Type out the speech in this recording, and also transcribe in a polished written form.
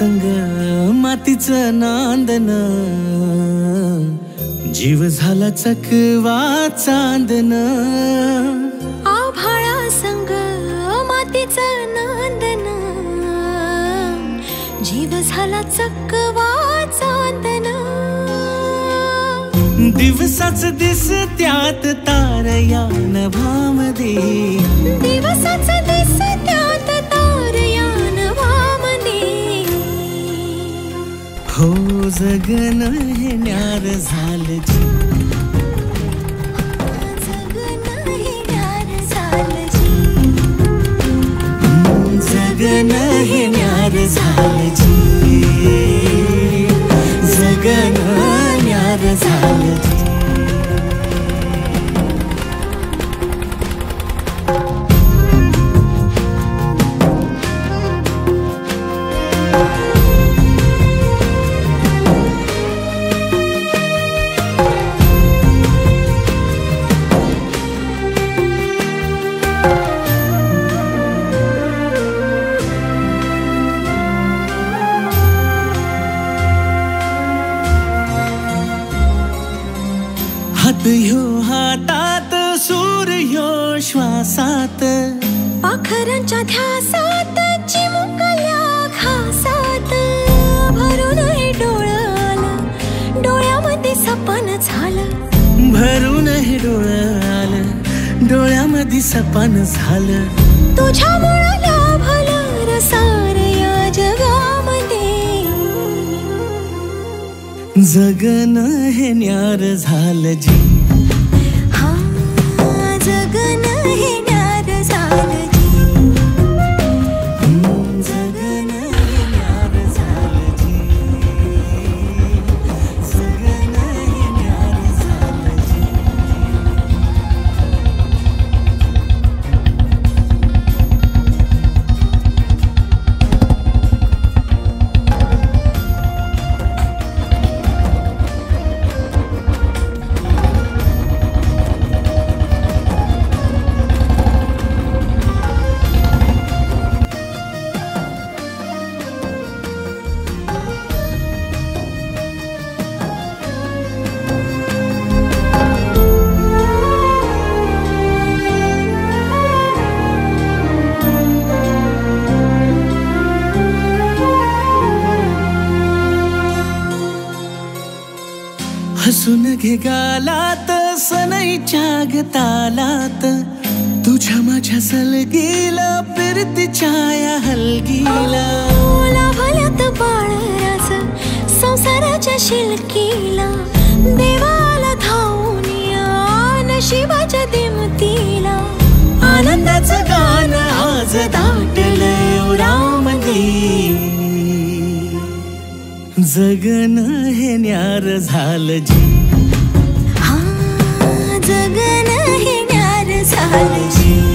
संग मातीचं नांदन, जीव झाला चकवा चांदन. आभाळा संग मातीचं नांदन, जीव झाला चकवा चांदन. दिवसाच दिसत्यात तारया नभामध्ये, दिवसाच दिसत्यात तारया नभामध्ये. हो जगन हे न्यार झालं जी, जगन हे न्यार झालं जी. जगन हे न्यार झालं जी, जगन न्यार झालं जी. हात ह्यो हातात, सूर ह्यो श्वासात, पाखरांच्या ध्यासात, चिमुकल्या घासात. भरून हे डोळं आलं, डोळ्यामध्ये सपन झालं. भरून हे डोळं आलं, डोळ्यामध्ये सपन झालं. तुझ्यामुळं लाभलं रसार या जगामध्ये. जगन हे न्यार झालं जी, हा जगन हे न्यार झालं जी. जगन हे न्यार झालं जी, जगन हे न्यार झालं जी. हसून घे गालात, सनईच्या गतालात, तुझ्या माझ्या सलगीला, फिरतीच्या या हलगीला. लाभल्यात बाळराज संसाराच्या शिलकीला. देवाला धावून या नशिबाच्या दिमतीला. आनंदाचं गाणं आज दाटलं उरामध्ये. जगन हे न्यार झालं जी, हा जगन हे न्यार झालं जी.